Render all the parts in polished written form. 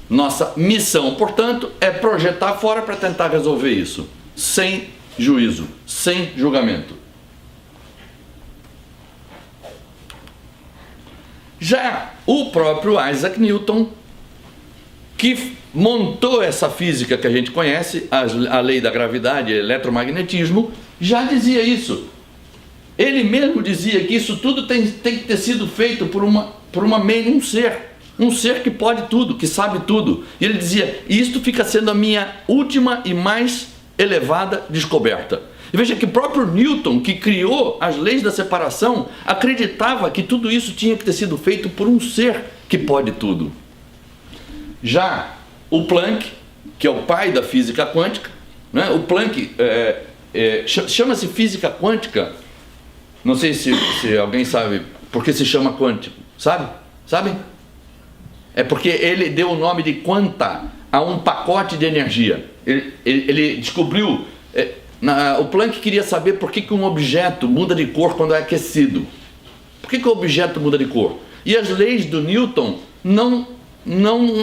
Nossa missão, portanto, é projetar fora para tentar resolver isso, sem juízo, sem julgamento. Já o próprio Isaac Newton, que montou essa física que a gente conhece, a lei da gravidade e eletromagnetismo, já dizia isso. Ele mesmo dizia que isso tudo tem que ter sido feito por um ser que pode tudo, que sabe tudo. E ele dizia, isto fica sendo a minha última e mais elevada descoberta. E veja que o próprio Newton, que criou as leis da separação, acreditava que tudo isso tinha que ter sido feito por um ser que pode tudo. Já o Planck, que é o pai da física quântica, né? O Planck chama-se física quântica. Não sei se alguém sabe por que se chama quântico. Sabem? É porque ele deu o nome de quanta a um pacote de energia. Ele descobriu... o Planck queria saber por que um objeto muda de cor quando é aquecido. Por que o objeto muda de cor? E as leis do Newton não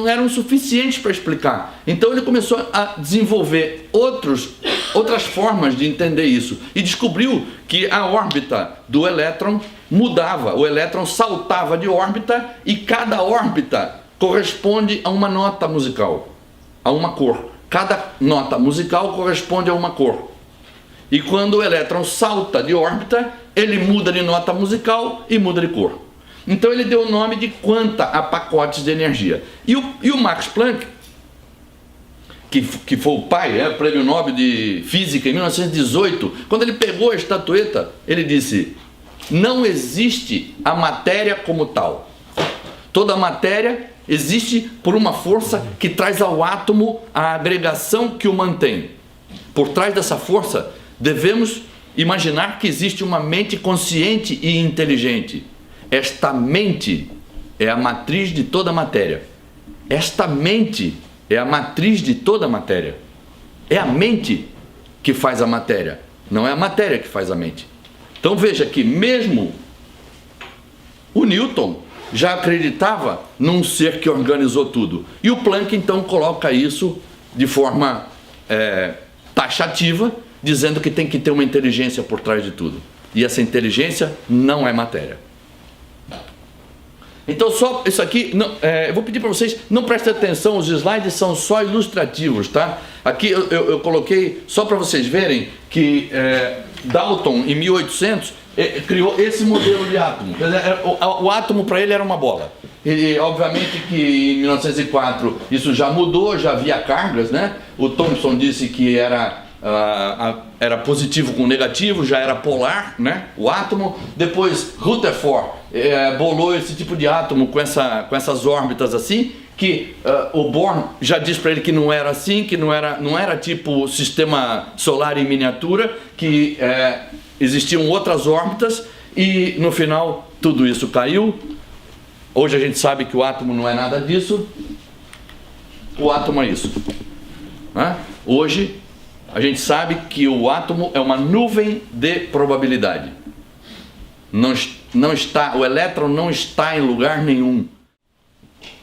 eram suficientes para explicar. Então ele começou a desenvolver outras formas de entender isso. E descobriu que a órbita do elétron mudava. O elétron saltava de órbita e cada órbita corresponde a uma nota musical, a uma cor. Cada nota musical corresponde a uma cor. E quando o elétron salta de órbita, ele muda de nota musical e muda de cor. Então ele deu o nome de quanta a pacotes de energia. E o Max Planck, que foi o pai, prêmio Nobel de Física em 1918, quando ele pegou a estatueta, ele disse, não existe a matéria como tal. Toda matéria existe por uma força que traz ao átomo a agregação que o mantém. Por trás dessa força, devemos imaginar que existe uma mente consciente e inteligente. Esta mente é a matriz de toda a matéria. Esta mente é a matriz de toda a matéria. É a mente que faz a matéria, não é a matéria que faz a mente. Então veja que mesmo o Newton já acreditava num ser que organizou tudo. E o Planck então coloca isso de forma taxativa, dizendo que tem que ter uma inteligência por trás de tudo. E essa inteligência não é matéria. Então só isso aqui, eu vou pedir para vocês, não prestem atenção, os slides são só ilustrativos, tá? Aqui eu coloquei só para vocês verem que Dalton em 1800 criou esse modelo de átomo. O átomo para ele era uma bola. E obviamente que em 1904 isso já mudou, já havia cargas, né? O Thomson disse que era positivo com negativo, já era polar, né? O átomo. Depois Rutherford bolou esse tipo de átomo com essas órbitas assim, que o Bohr já disse para ele que não era assim, que não era tipo sistema solar em miniatura, que existiam outras órbitas, e no final tudo isso caiu. Hoje a gente sabe que o átomo não é nada disso. O átomo é isso, né? Hoje a gente sabe que o átomo é uma nuvem de probabilidade. Não está, o elétron não está em lugar nenhum.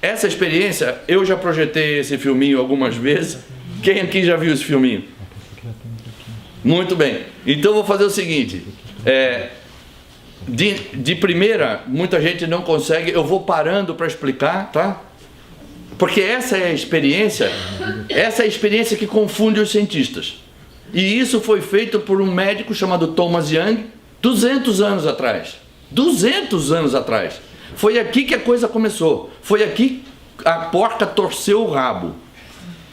Essa experiência, eu já projetei esse filminho algumas vezes. Quem aqui já viu esse filminho? Muito bem. Então eu vou fazer o seguinte. De primeira, muita gente não consegue. Eu vou parando para explicar, tá? Porque essa é a experiência que confunde os cientistas. E isso foi feito por um médico chamado Thomas Young, 200 anos atrás. 200 anos atrás. Foi aqui que a coisa começou. Foi aqui que a porca torceu o rabo.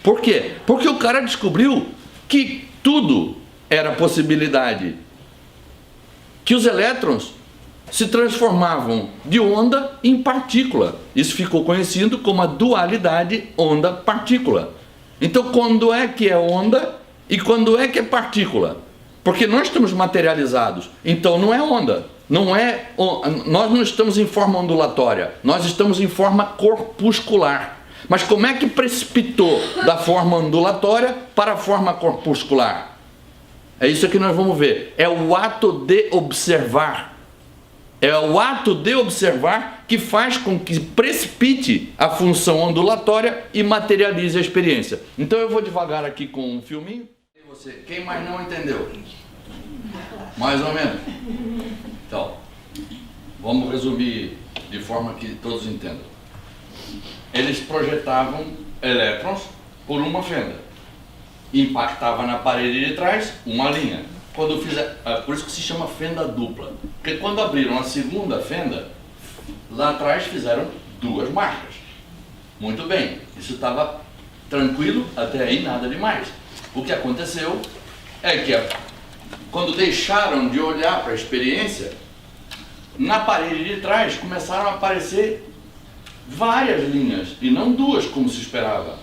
Por quê? Porque o cara descobriu que tudo era possibilidade. Que os elétrons se transformavam de onda em partícula. Isso ficou conhecido como a dualidade onda-partícula. Então, quando é que é onda e quando é que é partícula? Porque nós estamos materializados, então não é onda. Nós não estamos em forma ondulatória, nós estamos em forma corpuscular. Mas como é que precipitou da forma ondulatória para a forma corpuscular? É isso que nós vamos ver. É o ato de observar. É o ato de observar que faz com que precipite a função ondulatória e materialize a experiência. Então eu vou devagar aqui com um filminho. E você, quem mais não entendeu? Mais ou menos. Então, vamos resumir de forma que todos entendam. Eles projetavam elétrons por uma fenda. Impactava na parede de trás uma linha. Quando por isso que se chama fenda dupla. Porque quando abriram a segunda fenda, lá atrás fizeram duas marcas. Muito bem, isso estava tranquilo, até aí nada demais. O que aconteceu é que quando deixaram de olhar para a experiência, na parede de trás começaram a aparecer várias linhas, e não duas como se esperava.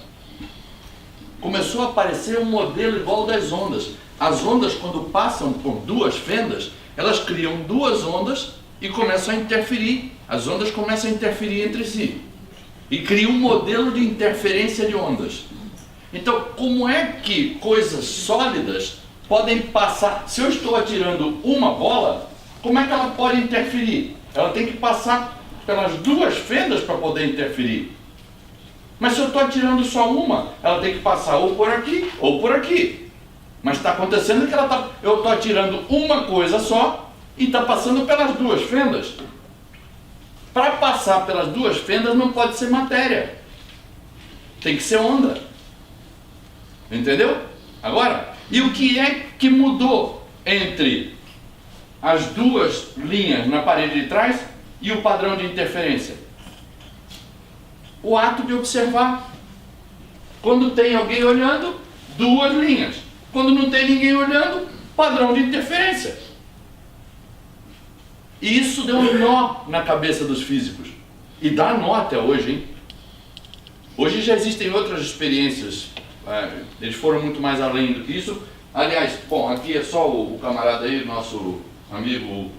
Começou a aparecer um modelo igual das ondas. As ondas, quando passam por duas fendas, elas criam duas ondas e começam a interferir. As ondas começam a interferir entre si e criam um modelo de interferência de ondas. Então, como é que coisas sólidas podem passar? Se eu estou atirando uma bola, como é que ela pode interferir? Ela tem que passar pelas duas fendas para poder interferir. Mas se eu estou atirando só uma, ela tem que passar ou por aqui ou por aqui. Mas está acontecendo que eu estou atirando uma coisa só e está passando pelas duas fendas. Para passar pelas duas fendas não pode ser matéria. Tem que ser onda. Entendeu? Agora, e o que é que mudou entre as duas linhas na parede de trás e o padrão de interferência? O ato de observar. Quando tem alguém olhando, duas linhas. Quando não tem ninguém olhando, padrão de interferência. E isso deu um nó na cabeça dos físicos. E dá nó até hoje, hein? Hoje já existem outras experiências. Eles foram muito mais além do que isso. Aliás, bom, aqui é só o camarada aí, nosso amigo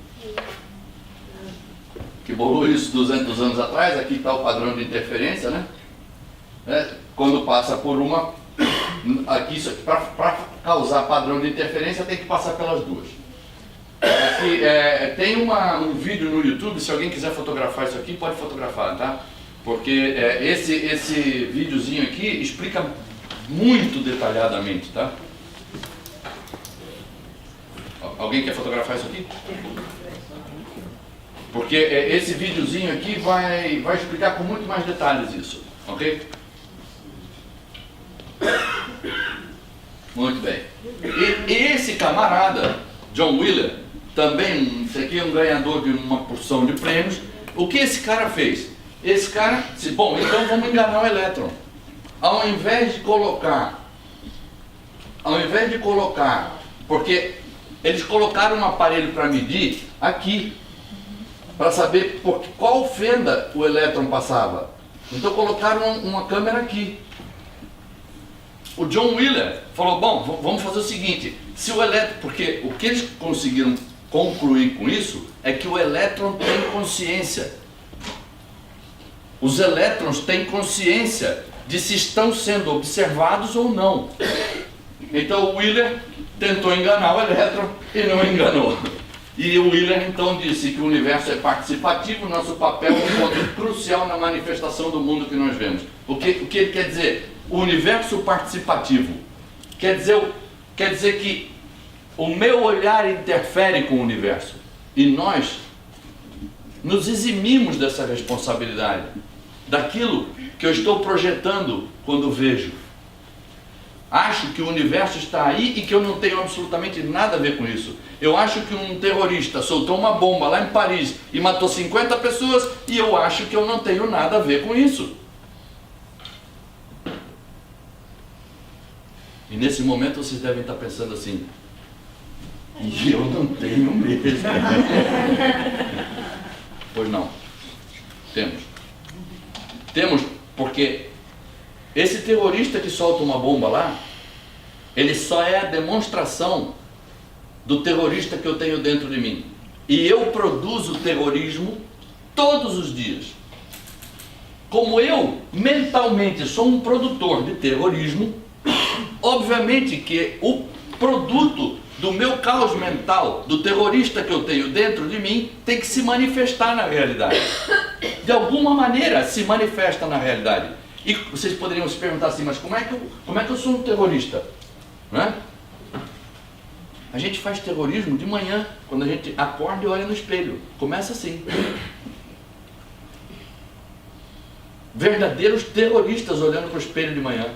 que bolou isso 200 anos atrás. Aqui está o padrão de interferência, né? Quando passa por uma... Aqui, para causar padrão de interferência, tem que passar pelas duas. Aqui, tem um vídeo no YouTube, se alguém quiser fotografar isso aqui, pode fotografar, tá? Porque esse videozinho aqui explica muito detalhadamente, tá? Alguém quer fotografar isso aqui? Porque esse videozinho aqui vai explicar com muito mais detalhes isso, ok? Muito bem. E esse camarada, John Wheeler, também, esse aqui é um ganhador de uma porção de prêmios. O que esse cara fez? Esse cara disse, bom, então vamos enganar o elétron. Ao invés de colocar, porque eles colocaram um aparelho para medir aqui, para saber por qual fenda o elétron passava. Então colocaram uma câmera aqui. O John Wheeler falou, bom, vamos fazer o seguinte, se o elétron, porque o que eles conseguiram concluir com isso é que o elétron tem consciência. Os elétrons têm consciência de se estão sendo observados ou não. Então o Wheeler tentou enganar o elétron e não enganou. E o Wheeler então disse que o universo é participativo, nosso papel é um ponto crucial na manifestação do mundo que nós vemos. O que ele quer dizer? O universo participativo quer dizer que o meu olhar interfere com o universo e nós nos eximimos dessa responsabilidade, daquilo que eu estou projetando quando vejo. Acho que o universo está aí e que eu não tenho absolutamente nada a ver com isso. Eu acho que um terrorista soltou uma bomba lá em Paris e matou 50 pessoas e eu acho que eu não tenho nada a ver com isso. E nesse momento vocês devem estar pensando assim, e eu não tenho mesmo. Pois não, temos porque esse terrorista que solta uma bomba lá, ele só é a demonstração do terrorista que eu tenho dentro de mim. E eu produzo terrorismo todos os dias. Como eu mentalmente sou um produtor de terrorismo, obviamente que o produto do meu caos mental, do terrorista que eu tenho dentro de mim, tem que se manifestar na realidade. De alguma maneira se manifesta na realidade. E vocês poderiam se perguntar assim, mas como é que eu sou um terrorista? Não é? A gente faz terrorismo de manhã, quando a gente acorda e olha no espelho. Começa assim. Verdadeiros terroristas olhando para o espelho de manhã.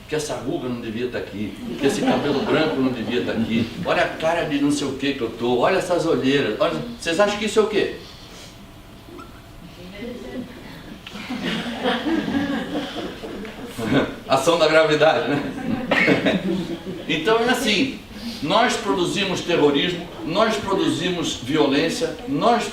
Que essa ruga não devia estar aqui, que esse cabelo branco não devia estar aqui, olha a cara de não sei o que eu estou, olha essas olheiras, olha... Vocês acham que isso é o quê? Ação da gravidade, né? Então é assim, nós produzimos terrorismo, nós produzimos violência, nós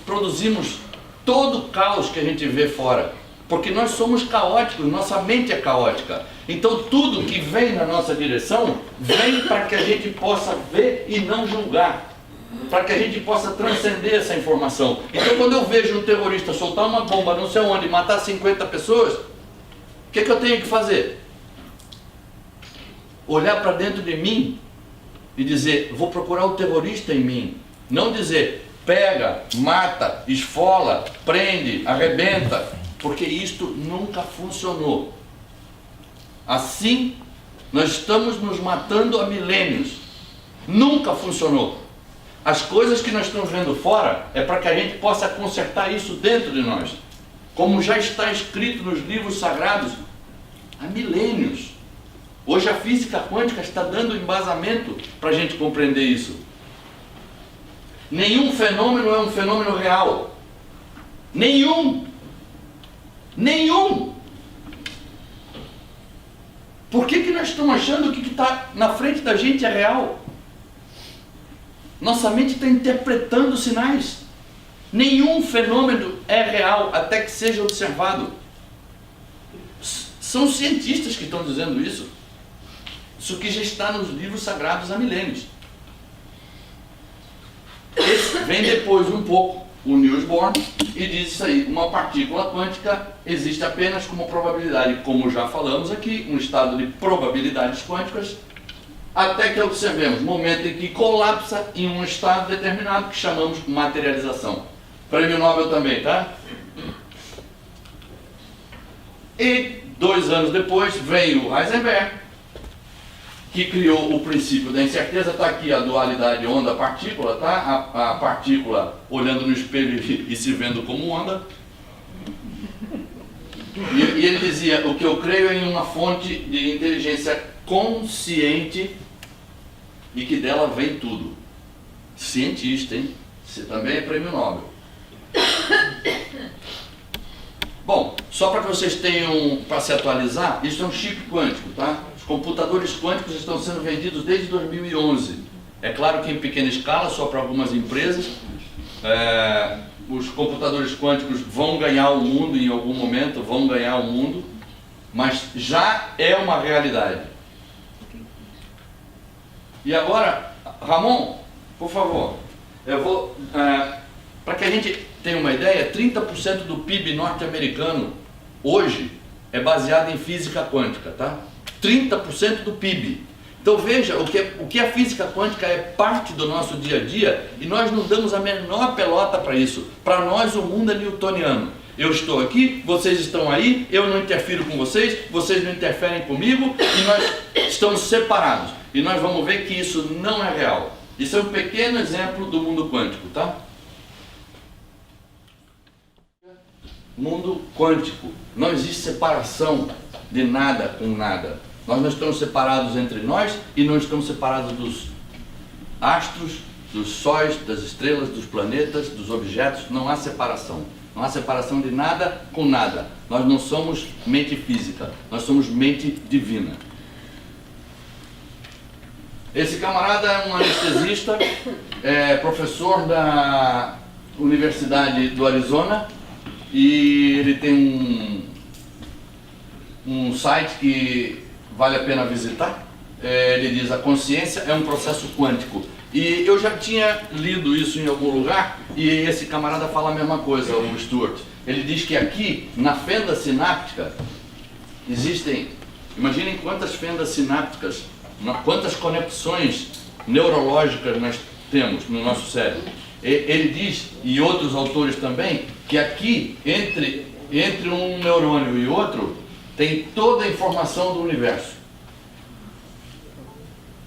produzimos todo o caos que a gente vê fora. Porque nós somos caóticos, nossa mente é caótica. Então tudo que vem na nossa direção, vem para que a gente possa ver e não julgar. Para que a gente possa transcender essa informação. Então quando eu vejo um terrorista soltar uma bomba não sei onde, matar 50 pessoas, o que eu tenho que fazer? Olhar para dentro de mim e dizer, vou procurar o terrorista em mim. Não dizer, pega, mata, esfola, prende, arrebenta. Porque isto nunca funcionou. Assim, nós estamos nos matando há milênios. Nunca funcionou. As coisas que nós estamos vendo fora é para que a gente possa consertar isso dentro de nós. Como já está escrito nos livros sagrados há milênios. Hoje a física quântica está dando embasamento para a gente compreender isso. Nenhum fenômeno é um fenômeno real. Nenhum. Nenhum! Por que nós estamos achando que o que está na frente da gente é real? Nossa mente está interpretando sinais. Nenhum fenômeno é real até que seja observado. São cientistas que estão dizendo isso. Isso que já está nos livros sagrados há milênios. Esse vem depois um pouco o Niels Bohr e diz isso aí, uma partícula quântica existe apenas como probabilidade, como já falamos aqui, um estado de probabilidades quânticas, até que observemos momento em que colapsa em um estado determinado que chamamos materialização. Prêmio Nobel também, tá? E 2 anos depois veio o Heisenberg, que criou o princípio da incerteza. Está aqui a dualidade onda-partícula, tá? A partícula olhando no espelho e se vendo como onda. E ele dizia, o que eu creio é em uma fonte de inteligência consciente e que dela vem tudo. Cientista, hein? Você também é prêmio Nobel. Bom, só para que vocês tenham, para se atualizar, isso é um chip quântico, tá? Os computadores quânticos estão sendo vendidos desde 2011. É claro que em pequena escala, só para algumas empresas. Os computadores quânticos vão ganhar o mundo em algum momento, vão ganhar o mundo, mas já é uma realidade. E agora, Ramon, por favor, eu vou, para que a gente tenha uma ideia, 30% do PIB norte-americano hoje é baseado em física quântica, tá? 30% do PIB. Então veja, o que a física quântica é parte do nosso dia a dia e nós não damos a menor pelota para isso. Para nós o mundo é newtoniano. Eu estou aqui, vocês estão aí, eu não interfiro com vocês, vocês não interferem comigo e nós estamos separados. E nós vamos ver que isso não é real. Isso é um pequeno exemplo do mundo quântico, tá? Mundo quântico. Não existe separação de nada com nada. Nós não estamos separados entre nós e não estamos separados dos astros, dos sóis, das estrelas, dos planetas, dos objetos. Não há separação. Não há separação de nada com nada. Nós não somos mente física, nós somos mente divina. Esse camarada é um anestesista, é professor da Universidade do Arizona e ele tem um site que vale a pena visitar. Ele diz, a consciência é um processo quântico. E eu já tinha lido isso em algum lugar e esse camarada fala a mesma coisa, o Stuart. Ele diz que aqui, na fenda sináptica, existem, imaginem quantas fendas sinápticas, quantas conexões neurológicas nós temos no nosso cérebro. Ele diz, e outros autores também, que aqui, entre um neurônio e outro, tem toda a informação do universo.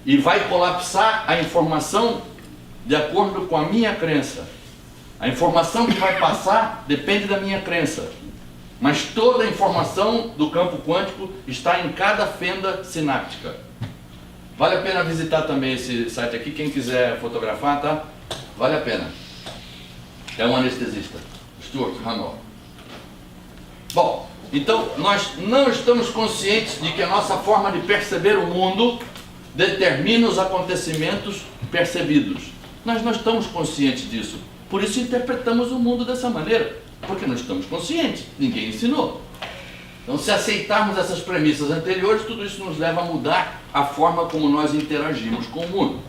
E vai colapsar a informação de acordo com a minha crença. A informação que vai passar depende da minha crença. Mas toda a informação do campo quântico está em cada fenda sináptica. Vale a pena visitar também esse site aqui, quem quiser fotografar, tá? Vale a pena. É um anestesista, Stuart Hanover. Bom, então nós não estamos conscientes de que a nossa forma de perceber o mundo determina os acontecimentos percebidos. Nós não estamos conscientes disso. Por isso interpretamos o mundo dessa maneira. Porque não estamos conscientes. Ninguém ensinou. Então, se aceitarmos essas premissas anteriores, tudo isso nos leva a mudar a forma como nós interagimos com o mundo.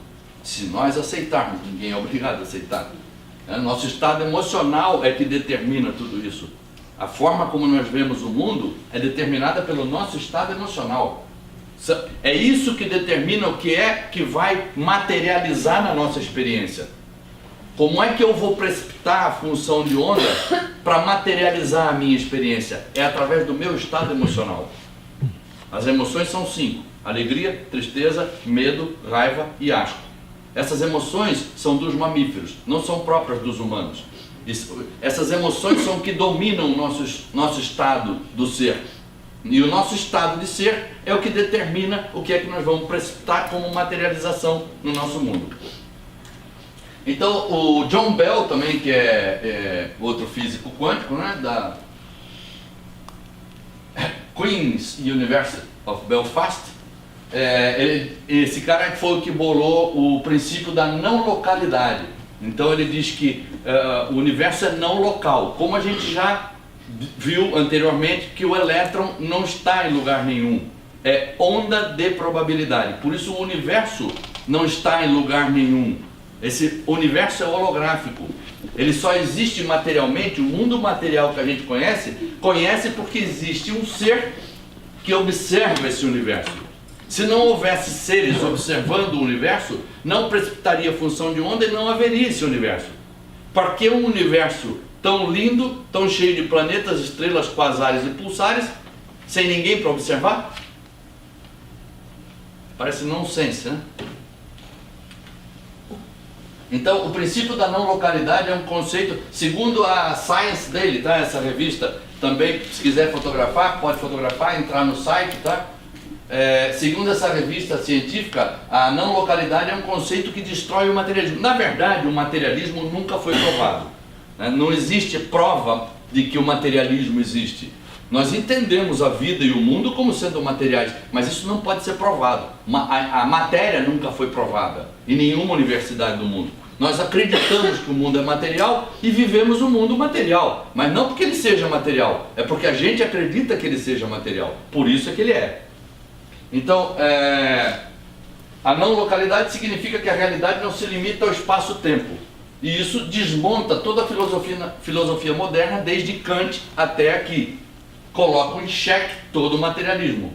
Se nós aceitarmos, ninguém é obrigado a aceitar. Nosso estado emocional é que determina tudo isso. A forma como nós vemos o mundo é determinada pelo nosso estado emocional. É isso que determina o que é que vai materializar na nossa experiência. Como é que eu vou precipitar a função de onda para materializar a minha experiência? É através do meu estado emocional. As emoções são 5: alegria, tristeza, medo, raiva e asco. Essas emoções são dos mamíferos, não são próprias dos humanos. Essas emoções são que dominam o nosso estado do ser. E o nosso estado de ser é o que determina o que é que nós vamos precipitar como materialização no nosso mundo. Então, o John Bell também, que é outro físico quântico, né, da Queen's University of Belfast, esse cara foi o que bolou o princípio da não localidade. Então ele diz que o universo é não local, como a gente já viu anteriormente que o elétron não está em lugar nenhum, é onda de probabilidade. Por isso o universo não está em lugar nenhum. Esse universo é holográfico. Ele só existe materialmente. O mundo material que a gente conhece porque existe um ser que observa esse universo. Se não houvesse seres observando o universo, não precipitaria função de onda e não haveria esse universo. Por que um universo tão lindo, tão cheio de planetas, estrelas, quasares e pulsares, sem ninguém para observar? Parece nonsense, né? Então, o princípio da não localidade é um conceito, segundo a Science dele, tá? Essa revista, também, se quiser fotografar, pode fotografar, entrar no site, tá? Segundo essa revista científica, a não localidade é um conceito que destrói o materialismo. Na verdade, o materialismo nunca foi provado, né? Não existe prova de que o materialismo existe. Nós entendemos a vida e o mundo como sendo materiais, mas isso não pode ser provado. A matéria nunca foi provada em nenhuma universidade do mundo. Nós acreditamos que o mundo é material e vivemos o mundo material, mas não porque ele seja material, é porque a gente acredita que ele seja material, por isso é que ele é. Então, a não localidade significa que a realidade não se limita ao espaço-tempo. E isso desmonta toda a filosofia moderna, desde Kant até aqui. Colocam em xeque todo o materialismo.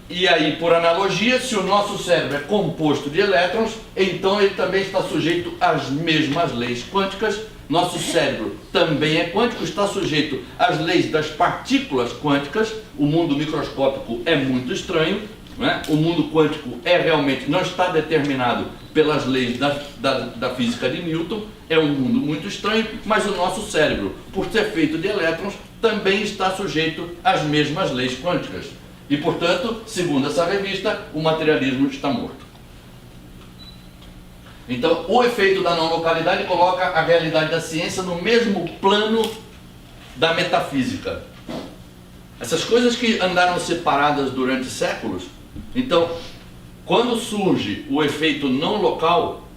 E aí, por analogia, se o nosso cérebro é composto de elétrons, então ele também está sujeito às mesmas leis quânticas. Nosso cérebro também é quântico, está sujeito às leis das partículas quânticas. O mundo microscópico é muito estranho, né? O mundo quântico realmente não está determinado pelas leis da física de Newton. É um mundo muito estranho, mas o nosso cérebro, por ser feito de elétrons, também está sujeito às mesmas leis quânticas. E, portanto, segundo essa revista, o materialismo está morto. Então, o efeito da não localidade coloca a realidade da ciência no mesmo plano da metafísica. Essas coisas que andaram separadas durante séculos, então, quando surge o efeito não local,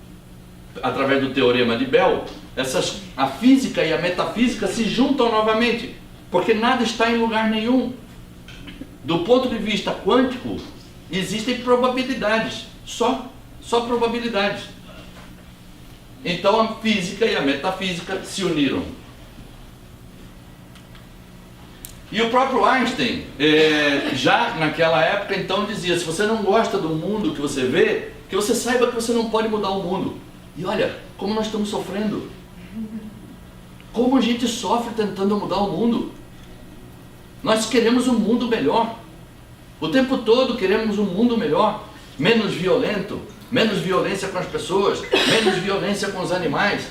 através do teorema de Bell, a física e a metafísica se juntam novamente, porque nada está em lugar nenhum. Do ponto de vista quântico, existem probabilidades, só probabilidades. Então a física e a metafísica se uniram. E o próprio Einstein, já naquela época, então dizia: se você não gosta do mundo que você vê, que você saiba que você não pode mudar o mundo. E olha, como nós estamos sofrendo. Como a gente sofre tentando mudar o mundo. Nós queremos um mundo melhor. O tempo todo queremos um mundo melhor. Menos violento, menos violência com as pessoas, menos violência com os animais.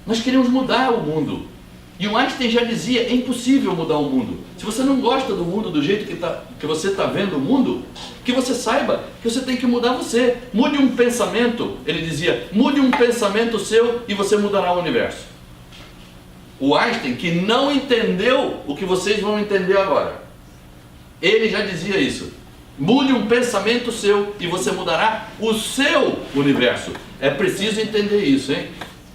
Nós queremos mudar o mundo. E o Einstein já dizia: é impossível mudar o mundo. Se você não gosta do mundo do jeito que você está vendo o mundo, que você saiba que você tem que mudar você. Mude um pensamento, ele dizia, mude um pensamento seu e você mudará o universo. O Einstein, que não entendeu o que vocês vão entender agora, ele já dizia isso. Mude um pensamento seu e você mudará o seu universo. É preciso entender isso, hein?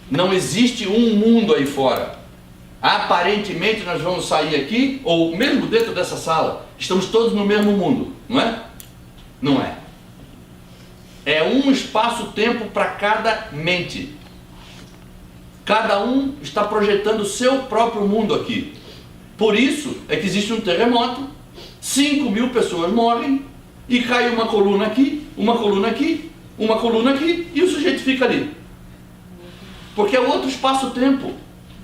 Não existe um mundo aí fora. Aparentemente nós vamos sair aqui, ou mesmo dentro dessa sala, estamos todos no mesmo mundo, não é? Não é. É um espaço-tempo para cada mente. Cada um está projetando o seu próprio mundo aqui. Por isso é que existe um terremoto, 5.000 pessoas morrem, e cai uma coluna aqui, uma coluna aqui, uma coluna aqui, e o sujeito fica ali. Porque é outro espaço-tempo.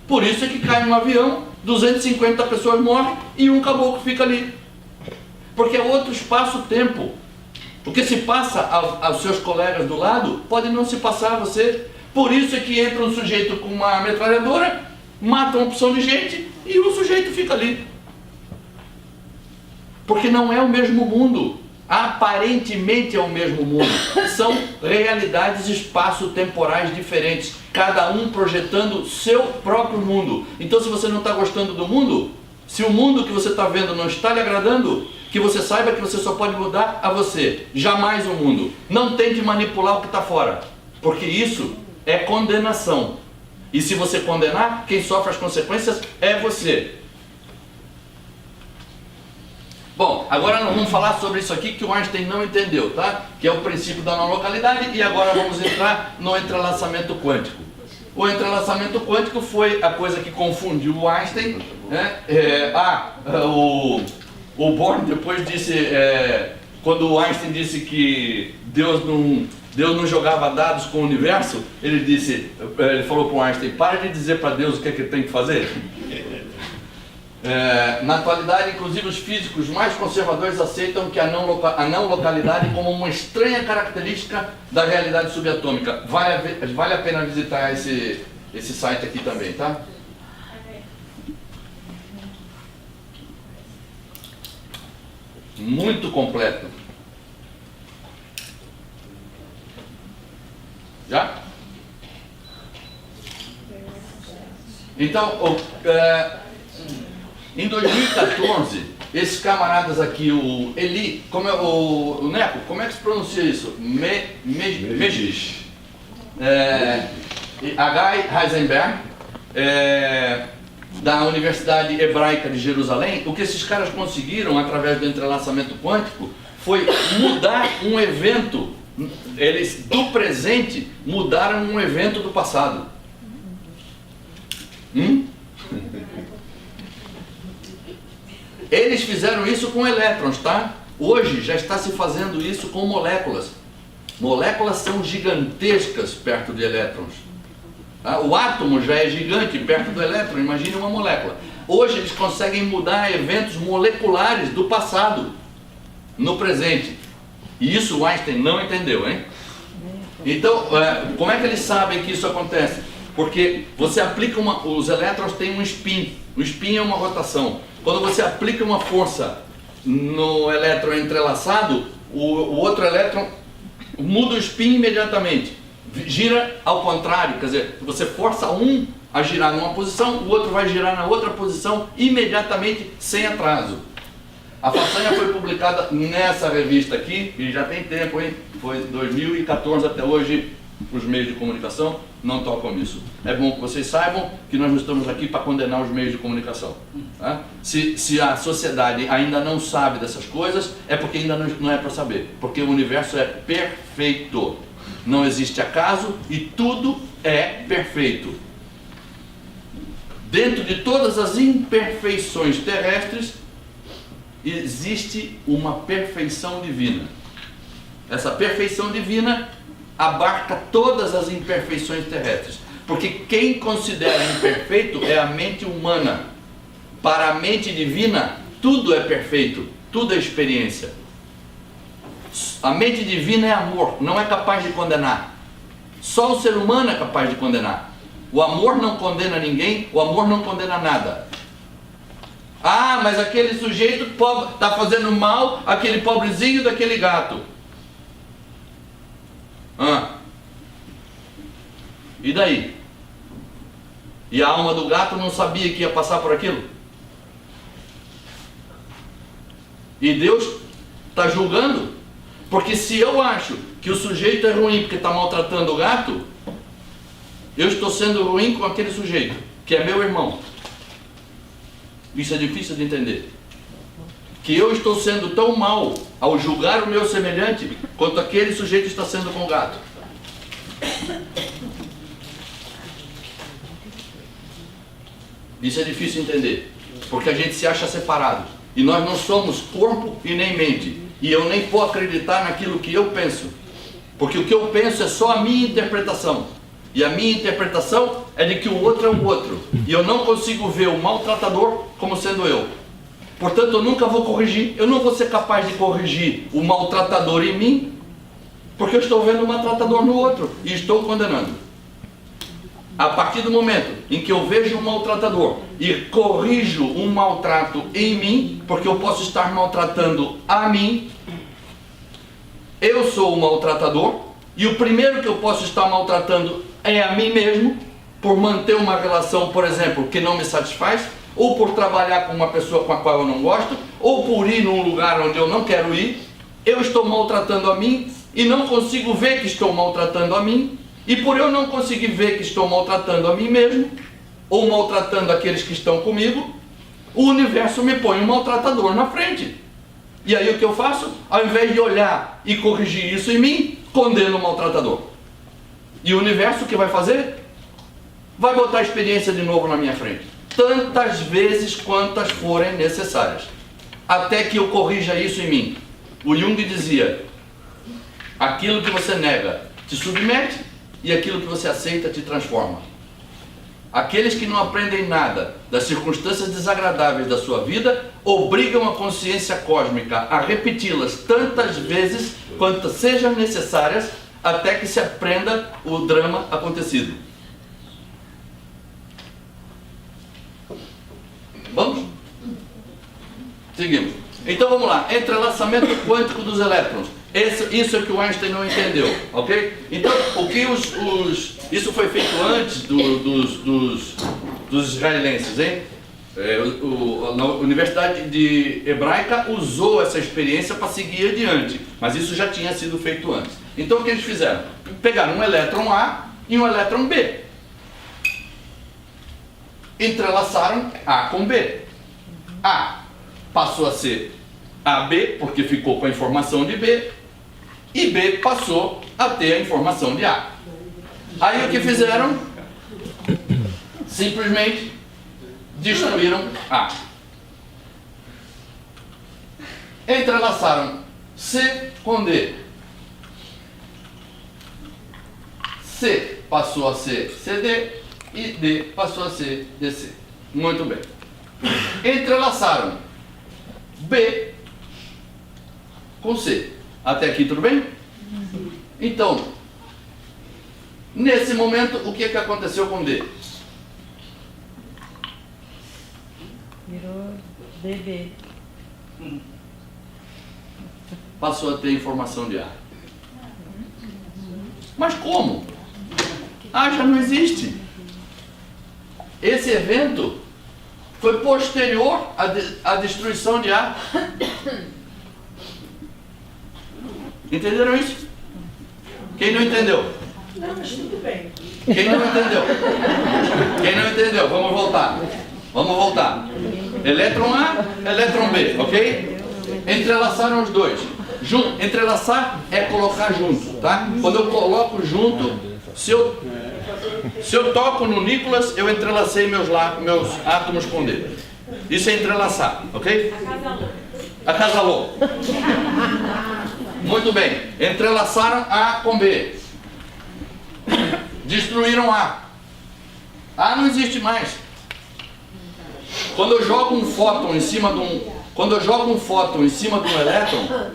Por isso é que cai um avião, 250 pessoas morrem e um caboclo fica ali. Porque é outro espaço-tempo. O que se passa aos seus colegas do lado pode não se passar a você. Por isso é que entra um sujeito com uma metralhadora, mata uma opção de gente e o sujeito fica ali. Porque não é o mesmo mundo. Aparentemente é o mesmo mundo. São realidades espaço-temporais diferentes. Cada um projetando seu próprio mundo. Então, se você não está gostando do mundo, se o mundo que você está vendo não está lhe agradando, que você saiba que você só pode mudar a você, jamais o mundo. Não tente manipular o que está fora, porque isso é condenação. E se você condenar, quem sofre as consequências é você. Bom, agora nós vamos falar sobre isso aqui que o Einstein não entendeu, tá? Que é o princípio da não localidade, e agora vamos entrar no entrelaçamento quântico. O entrelaçamento quântico foi a coisa que confundiu o Einstein, né? O Bohr depois disse, quando o Einstein disse que Deus não jogava dados com o universo, ele falou para o Einstein: para de dizer para Deus o que é que ele tem que fazer. Na atualidade, inclusive os físicos mais conservadores aceitam que a não localidade como uma estranha característica da realidade subatômica. Vale a pena visitar esse site aqui também, tá? Muito completo. Já? Então, em 2014, esses camaradas aqui, o Eli, o Neco, como é que se pronuncia isso? Megis. H. Heisenberg, da Universidade Hebraica de Jerusalém. O que esses caras conseguiram através do entrelaçamento quântico foi mudar um evento. Eles do presente mudaram um evento do passado. Eles fizeram isso com elétrons, tá? Hoje já está se fazendo isso com moléculas. Moléculas são gigantescas perto de elétrons. Tá? O átomo já é gigante perto do elétron, imagine uma molécula. Hoje eles conseguem mudar eventos moleculares do passado no presente. E isso o Einstein não entendeu, hein? Então, como é que eles sabem que isso acontece? Porque você aplica os elétrons têm um spin. O spin é uma rotação. Quando você aplica uma força no elétron entrelaçado, o outro elétron muda o spin imediatamente. Gira ao contrário, quer dizer, você força um a girar numa posição, o outro vai girar na outra posição imediatamente, sem atraso. A façanha foi publicada nessa revista aqui, e já tem tempo, hein? Foi 2014 até hoje, os meios de comunicação não tocam nisso. É bom que vocês saibam que nós não estamos aqui para condenar os meios de comunicação. Tá? Se a sociedade ainda não sabe dessas coisas, é porque ainda não é para saber. Porque o universo é perfeito. Não existe acaso e tudo é perfeito. dentro de todas as imperfeições terrestres, existe uma perfeição divina. Essa perfeição divina abarca todas as imperfeições terrestres. Porque quem considera imperfeito é a mente humana. Para a mente divina, tudo é perfeito, tudo é experiência. A mente divina é amor, não é capaz de condenar. Só o ser humano é capaz de condenar. O amor não condena ninguém, o amor não condena nada. Ah, mas aquele sujeito pobre está fazendo mal, aquele pobrezinho daquele gato. E daí? E a alma do gato não sabia que ia passar por aquilo? E Deus está julgando? Porque se eu acho que o sujeito é ruim porque está maltratando o gato, eu estou sendo ruim com aquele sujeito, que é meu irmão. Isso é difícil de entender. Que eu estou sendo tão mal ao julgar o meu semelhante quanto aquele sujeito está sendo com o gato. Isso é difícil de entender, porque a gente se acha separado. E nós não somos corpo e nem mente. E eu nem vou acreditar naquilo que eu penso, porque o que eu penso é só a minha interpretação. E a minha interpretação é de que o outro é o outro. E eu não consigo ver o maltratador como sendo eu. Portanto, eu nunca vou corrigir. Eu não vou ser capaz de corrigir o maltratador em mim, porque eu estou vendo o maltratador no outro e estou condenando. A partir do momento em que eu vejo um maltratador e corrijo um maltrato em mim, porque eu posso estar maltratando a mim, eu sou o maltratador, e o primeiro que eu posso estar maltratando é a mim mesmo, por manter uma relação, por exemplo, que não me satisfaz, ou por trabalhar com uma pessoa com a qual eu não gosto, ou por ir num lugar onde eu não quero ir. Eu estou maltratando a mim e não consigo ver que estou maltratando a mim, e por eu não conseguir ver que estou maltratando a mim mesmo, ou maltratando aqueles que estão comigo, o universo me põe um maltratador na frente. E aí o que eu faço? Ao invés de olhar e corrigir isso em mim, condeno o maltratador. E o universo o que vai fazer? Vai botar a experiência de novo na minha frente. Tantas vezes quantas forem necessárias. Até que eu corrija isso em mim. O Jung dizia: aquilo que você nega te submete, e aquilo que você aceita te transforma. Aqueles que não aprendem nada das circunstâncias desagradáveis da sua vida obrigam a consciência cósmica a repeti-las tantas vezes quantas sejam necessárias até que se aprenda o drama acontecido. Vamos? Seguimos. Então vamos lá. Entrelaçamento quântico dos elétrons. Isso é que o Einstein não entendeu, ok? Então, o que isso foi feito antes dos israelenses, hein? A Universidade Hebraica usou essa experiência para seguir adiante, mas isso já tinha sido feito antes. Então, o que eles fizeram? Pegaram um elétron A e um elétron B. Entrelaçaram A com B. A passou a ser AB, porque ficou com a informação de B, e B passou a ter a informação de A. Aí o que fizeram? Simplesmente destruíram A. Entrelaçaram C com D. C passou a ser CD e D passou a ser DC. Muito bem. Entrelaçaram B com C. Até aqui tudo bem? Então, nesse momento, o que aconteceu com D? Virou DB. Passou a ter informação de A. Mas como? A já não existe. Esse evento foi posterior à destruição de A. Entenderam isso? Quem não entendeu? Não, mas tudo bem. Quem não entendeu? Quem não entendeu? Vamos voltar. Vamos voltar. Elétron A, elétron B, ok? Entrelaçaram os dois. Entrelaçar é colocar junto, tá? Quando eu coloco junto, se eu... Se eu toco no Nicolas, eu entrelacei meus átomos com D. Isso é entrelaçar, ok? Acasalou. Muito bem. Entrelaçaram A com B. Destruíram A. A não existe mais. Quando eu jogo um fóton em cima de um elétron,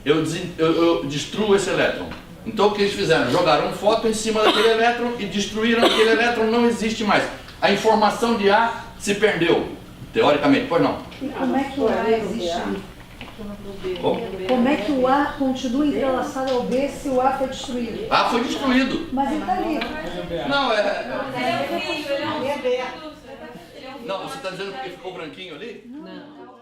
eu destruo esse elétron. Então o que eles fizeram? Jogaram um fóton em cima daquele elétron e destruíram aquele elétron, não existe mais. A informação de A se perdeu, teoricamente. Pois não. E como é que o A existe? Como é que o A continua entrelaçado ao B se o A foi destruído? A foi destruído. Mas ele está ali. Não, Ele é um filho, ele é um filho. Não, você está dizendo porque ficou branquinho ali? Não.